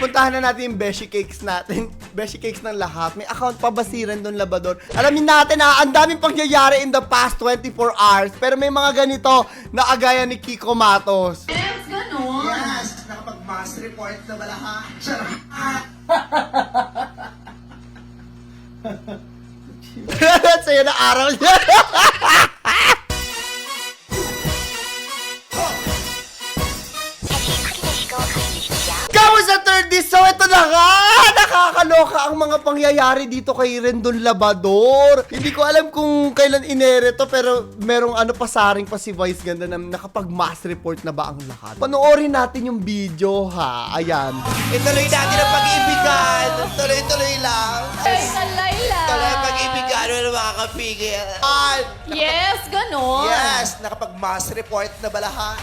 Puntahan na natin yung Beshi Cakes natin. Beshi Cakes ng lahat. May account pa ba si Rendon Labador? Alamin natin ha, ang daming pangyayari in the past 24 hours. Pero may mga ganito na agaya ni Kiko Matos. Yes, ganun. Yes, nakapag-mass report na ba lahat? Sa'yo na araw niya. Kamusta 30? So ito na nga! Nakakaloka ang mga pangyayari dito kay Rendon Labador. Hindi ko alam kung kailan inere to, pero merong pasaring pa si Vice Ganda na nakapag-mass report na ba ang lahat. Panoorin natin yung video ha. Ayan. Ituloy natin ang pag-ibigan. Tuloy-tuloy lang. Ay, Layla. Tuloy ang pag-ibigan, wala makakapigil. Yes, ganun. Yes, nakapag-mass report na ba lahat?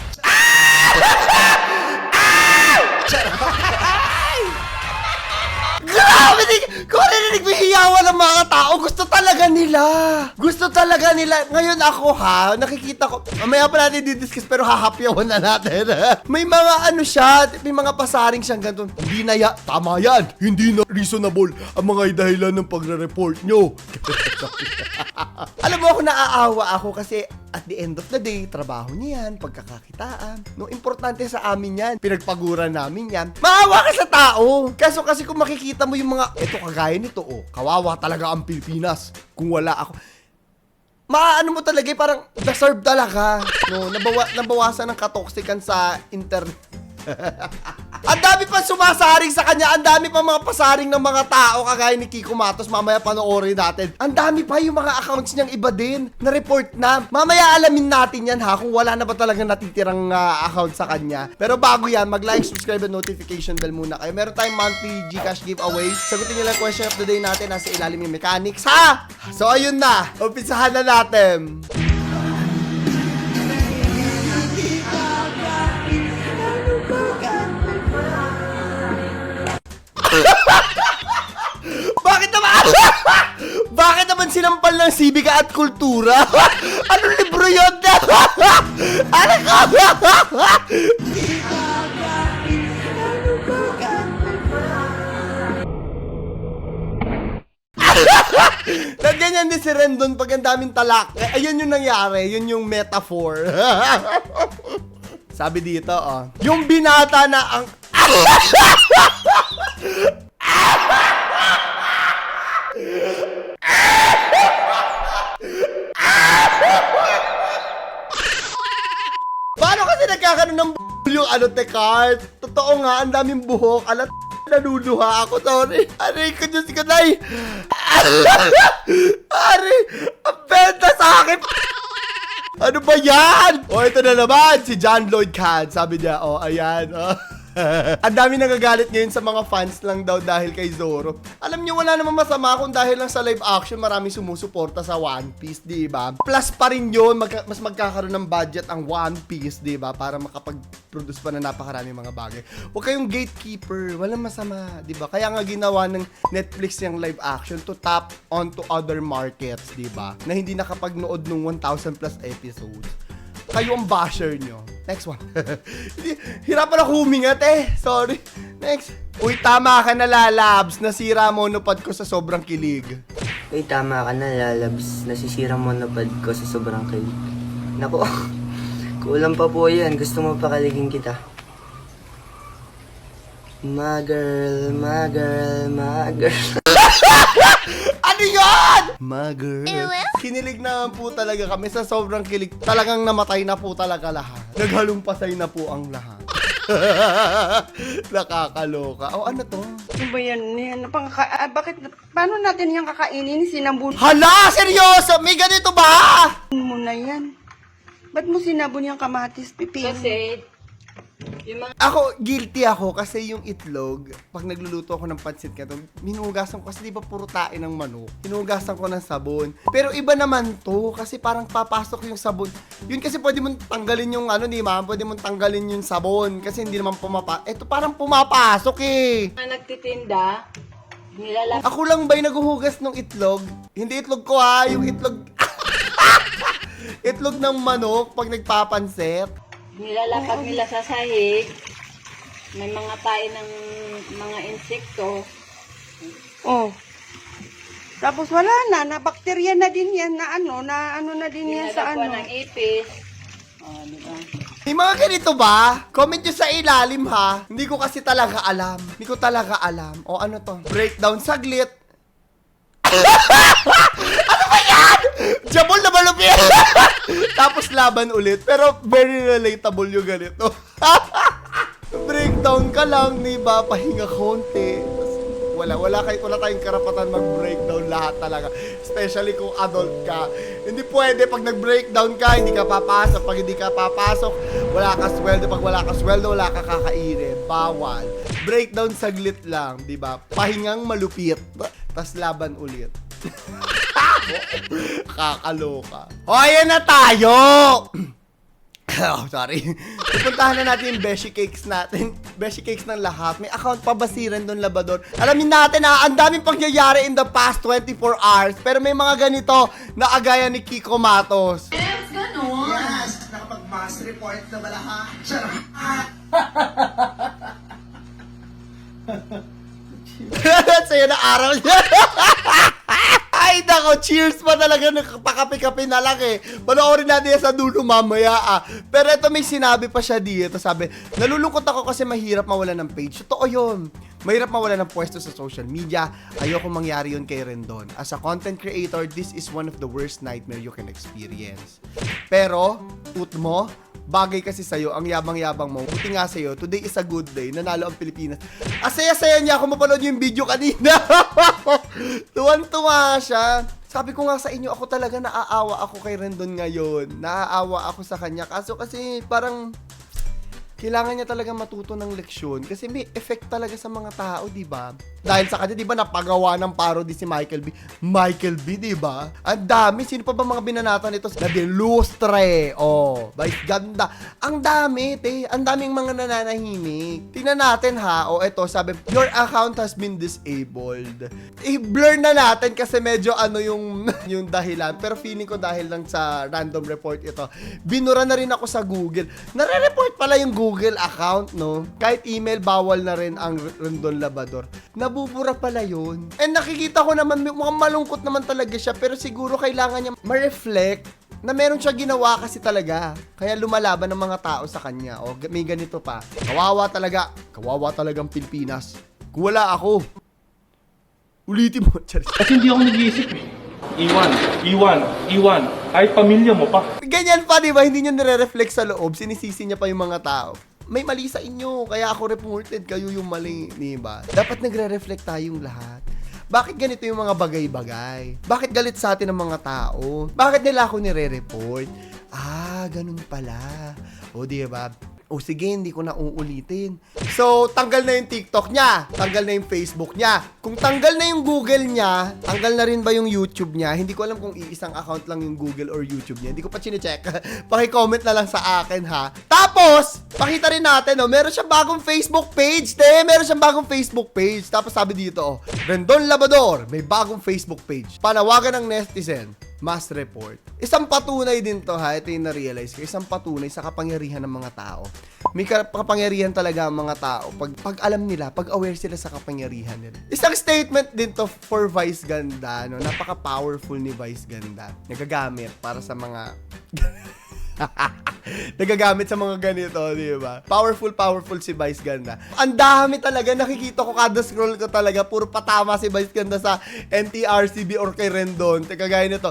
Grabe! Kung narinig mo hiyawan ng mga tao, gusto talaga nila. Gusto talaga nila. Ngayon ako ha, nakikita ko, mamaya pa natin didiscuss pero hahapyawan na natin. May mga siya, may mga pasaring siyang ganito. Hindi na tama yan. Hindi na reasonable ang mga dahilan ng pagre-report nyo. Alam mo ako, naaawa ako kasi at the end of the day, trabaho niya yan, pagkakakitaan. No, importante sa amin yan. Pinagpaguran namin yan. Maawa ka sa tao. Kaso kasi kung makikita mo yung mga, eto kagaya nito, kawawa talaga ang Pilipinas. Kung wala ako. Maano mo talaga, parang deserve talaga. No, nabawasan ng katoksikan sa internet. Ang dami pa sumasaring sa kanya. Ang dami pa mga pasaring ng mga tao kagaya ni Kiko Matos. Mamaya panoorin natin. Ang dami pa yung mga accounts niyang iba din na report na. Mamaya alamin natin yan ha kung wala na ba talagang natitirang account sa kanya. Pero bago yan, mag-like, subscribe, and notification bell muna kayo. Meron tayong monthly Gcash giveaway. Sagutin nyo lang question of the day natin. Nasa ilalim yung mechanics ha. So ayun na, umpisahan na natin. Bakit naman sinampal ng sibika at kultura? Anong libro yun? Ano ka? Nagganyan din si Rendon pag ang daming talak. Ayun yung nangyari. Yun yung metaphor. Sabi dito, yung binata na ang... Paano kasi nagkakaroon ng yung tekart? Totoo nga, ang daming buhok. Alat, naluluha ako. Sorry. Aray ko, Diyos ko, Nay. Aray, ang benta sa akin. Ano ba yan? Ito na naman, si John Lloyd Cad. Sabi niya, ayan, ang dami nagagalit ngayon sa mga fans lang daw dahil kay Zoro. Alam niyo, wala namang masama kung dahil lang sa live action maraming sumusuporta sa One Piece, diba? Plus pa rin yun, mas magkakaroon ng budget ang One Piece, diba? Para makapag-produce pa na napakaraming mga bagay. Huwag kayong gatekeeper, walang masama, diba? Kaya nga ginawa ng Netflix yung live action to tap onto other markets, diba? Na hindi nakapagnood ng 1,000 plus episodes. Kayo ang basher nyo. Next one. Hirapan ako humingat Sorry. Next. Uy, tama ka na, Lalabs. Nasira monopod ko sa sobrang kilig. Uy, tama ka na, Lalabs. Nasisira monopod ko sa sobrang kilig. Naku, kulang pa po yan. Gusto mo pakaligin kita. My girl, my girl, my girl. Ano yun? My girl. Kinilig naman po talaga kami sa sobrang kilig. Talagang namatay na po talaga lahat. Naghalumpasay na po ang lahat. Nakakaloka. Ano to? Ano ba yan? Bakit? Paano natin yung kakainin? Sinabon Hala! Seryoso? May ganito ba? mo na yan. Ba't mo sinabon yung kamatis, pipino? Kasi, Ako, guilty ako kasi yung itlog, pag nagluluto ako ng pansit ka hinugasan ko kasi di ba puro tae ng manok. Hinugasan ko ng sabon. Pero iba naman to kasi parang papasok yung sabon. Yun kasi pwede mong tanggalin yung di ba? Pwede mong tanggalin yung sabon kasi hindi naman Ito parang pumapasok nagtitinda, nilalap. Ako lang ba'y naguhugas ng itlog? Hindi itlog ko yung itlog. Itlog ng manok pag nagpapansit. Nilalapag nila sa sahig. May mga tayo ng mga insekto. Oh. Tapos wala na bakterya na din yan na ano na din yan sa Dinadagwa ano. ng ipis. Oh, di ba? May mga ganito ba? Comment nyo sa ilalim ha. Hindi ko kasi talaga alam. Hindi ko talaga alam. O ano to? Breakdown saglit. Ano ba yan? Jabol na malupit. Tapos laban ulit. Pero very relatable yung ganito. Breakdown ka lang, diba? Pahinga konti. Wala tayong karapatan mag-breakdown lahat talaga. Especially kung adult ka. Hindi pwede pag nag-breakdown ka, hindi ka papasok. Pag hindi ka papasok, wala ka sweldo. Pag wala ka sweldo, wala ka kakainin. Bawal. Breakdown saglit lang, di ba? Pahingang malupit. Tas laban ulit. Kakaloka. O, ayan na tayo! Oh, sorry. Pupuntahan na natin yung Beshi Cakes natin. Beshi Cakes ng lahat. May account pa ba si Rendon Labrador? Alamin natin ha, ang daming pangyayari in the past 24 hours. Pero may mga ganito na agaya ni Kiko Matos. Yes, ganun. Yes! Nakapag-mass report na ba lahat? Charot! Sa'yo na araw niya. Ay, nako, cheers pa talaga. Nakapakapi-kapi na lang eh. Panoorin natin yan sa dulo mamaya ah. Pero ito may sinabi pa siya dito. Sabi, nalulungkot ako kasi mahirap mawala ng page. Totoo yun. Mahirap mawala ng pwesto sa social media. Ayoko mangyari yun kay Rendon. As a content creator, this is one of the worst nightmare you can experience. Pero, tut mo, bagay kasi sa'yo, ang yabang-yabang mo. Buti nga sa'yo, today is a good day, nanalo ang Pilipinas. Asaya-saya niya ako mapanood yung video kanina. Tuwan-tuwa siya. Sabi ko nga sa inyo, ako talaga naaawa ako kay Rendon ngayon. Naaawa ako sa kanya. Kaso kasi parang kailangan niya talaga matuto ng leksyon kasi may effect talaga sa mga tao, di ba? Dahil sa kanya, di ba, napagawa ng parody si Michael B. Michael B, di ba? Ang dami. Sino pa ba mga binanatan nito? Sabi, lustre. Oh, vice ganda. Ang dami, te. Ang daming mga nananahimik. Tingnan natin, ha. O, eto, sabi, your account has been disabled. I-blur na natin kasi medyo ano yung, yung dahilan. Pero feeling ko dahil lang sa random report ito. Binura na rin ako sa Google. Nare-report pala yung Google account, no? Kahit email, bawal na rin ang Rendon Labrador. Nabubura pala yun. And nakikita ko naman, mukhang malungkot naman talaga siya, pero siguro kailangan niya ma-reflect na meron siya ginawa kasi talaga. Kaya lumalaban ng mga tao sa kanya. O, may ganito pa. Kawawa talagang Pilipinas. Kung wala ako, ulitin mo. Kasi hindi ako nag-iisip eh. Iwan. Kahit pamilya mo pa. Ganyan pa, di ba? Hindi niya nire-reflect sa loob. Sinisisi niya pa yung mga tao. May mali sa inyo, kaya ako reported, kayo yung mali, di ba? Dapat nagre-reflect tayong lahat. Bakit ganito yung mga bagay-bagay? Bakit galit sa atin ang mga tao? Bakit nila ako nire-report? Ah, ganun pala. O, di ba? O sige, hindi ko na uulitin. So, tanggal na yung TikTok niya. Tanggal na yung Facebook niya. Kung tanggal na yung Google niya, tanggal na rin ba yung YouTube niya? Hindi ko alam kung iisang account lang yung Google or YouTube niya. Hindi ko pa chinecheck. Paki-comment na lang sa akin, ha? Tapos, pakita rin natin, no? Meron siyang bagong Facebook page, Meron siyang bagong Facebook page. Tapos sabi dito, oh, Rendon Labrador, may bagong Facebook page. Panawagan ng netizen. Mass report. Isang patunay din to, ha? Ito yung na-realize ko. Isang patunay sa kapangyarihan ng mga tao. May kapangyarihan talaga ang mga tao. Pag alam nila, pag aware sila sa kapangyarihan nila. Isang statement din to for Vice Ganda, no? Napaka-powerful ni Vice Ganda. Nagagamit para sa mga nagagamit sa mga ganito, di ba? Powerful si Vice Ganda. Ang dami talaga, nakikita ko kada scroll ko talaga, puro patama si Vice Ganda sa NTRCB or kay Rendon. Teka, gaya nito.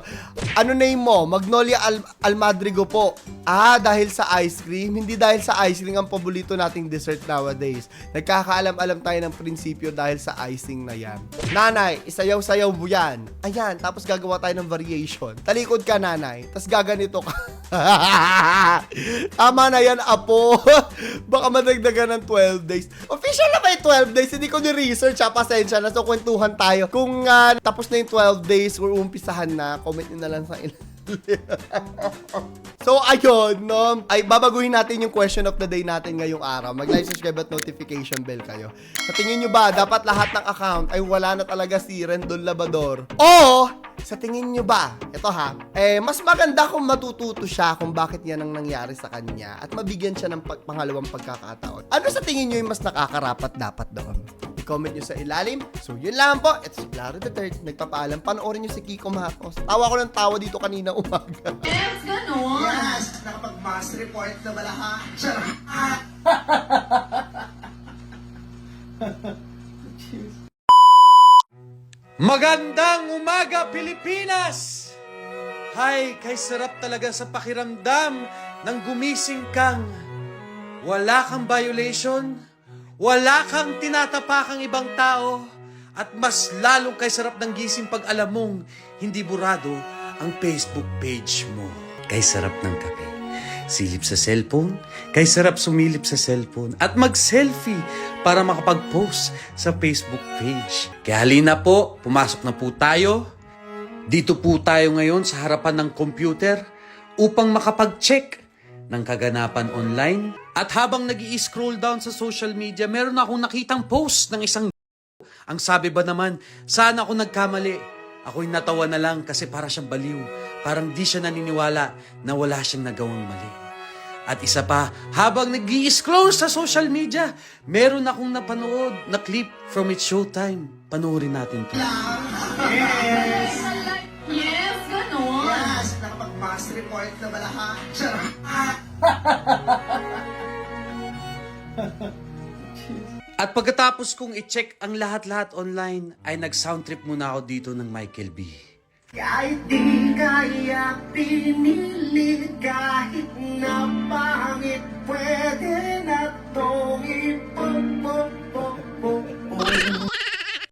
Ano name mo? Magnolia Almadrigo po. Ah, dahil sa ice cream? Hindi dahil sa ice cream ang paborito nating dessert nowadays. Nagkakaalam-alam tayo ng prinsipyo dahil sa icing na yan. Nanay, isayaw-sayaw mo yan. Ayan, tapos gagawa tayo ng variation. Talikod ka, nanay. Tapos gaganito ka. Tama na yan, apo. Baka madagdagan ng 12 days. Official na ba yung 12 days? Hindi ko ni-research, ha? Pasensya na. So, kwentuhan tayo. Kung tapos na yung 12 days or umpisahan na, comment nyo na lang sa ilan. So, ayun, no? Ay, babaguhin natin yung question of the day natin ngayong araw. Mag-like, subscribe at notification bell kayo. Sa tingin nyo ba, dapat lahat ng account ay wala na talaga si Rendon Labrador? O, sa tingin nyo ba, ito ha, mas maganda kung matututo siya kung bakit yan ang nangyari sa kanya at mabigyan siya ng pangalawang pagkakataon. Ano sa tingin nyo yung mas nakakarapat dapat doon? i-comment nyo sa ilalim. So yun lang po. It's Claro the Third. Nagpapaalam. Panoorin nyo si Kiko Matos. Tawa ko ng tawa dito kanina umaga. Yes, ganon. Yes, nakapag-mass report na ba lahat? Charot! Magandang umaga, Pilipinas! Hay, kay sarap talaga sa pakiramdam ng gumising kang wala kang violation, wala kang tinatapakang ibang tao, at mas lalong kay sarap ng gising pag alam mong hindi burado ang Facebook page mo. Kay sarap ng kape, silip sa cellphone, kay sarap sumilip sa cellphone at mag-selfie para makapag-post sa Facebook page. Kaya halina po, pumasok na po tayo. Dito po tayo ngayon sa harapan ng computer upang makapag-check ng kaganapan online. At habang nag-i-scroll down sa social media, meron akong nakitang post ng isang ang sabi ba naman, sana ako nagkamali. Ako'y natawa na lang kasi para siyang baliw. Parang di siya naniniwala na wala siyang nagawang mali. At isa pa, habang nag-i-scroll sa social media, meron akong napanood na clip from It's Showtime. Panoorin natin to. Yes, ganon. Yes, nakapag-mass report na ba lahat? Charot! At pagkatapos kong i-check ang lahat-lahat online, ay nag-sound trip muna ako dito ng Michael B. Kahit di kaya pinili, kahit na pangit, pwede na tong ipagpapalagay.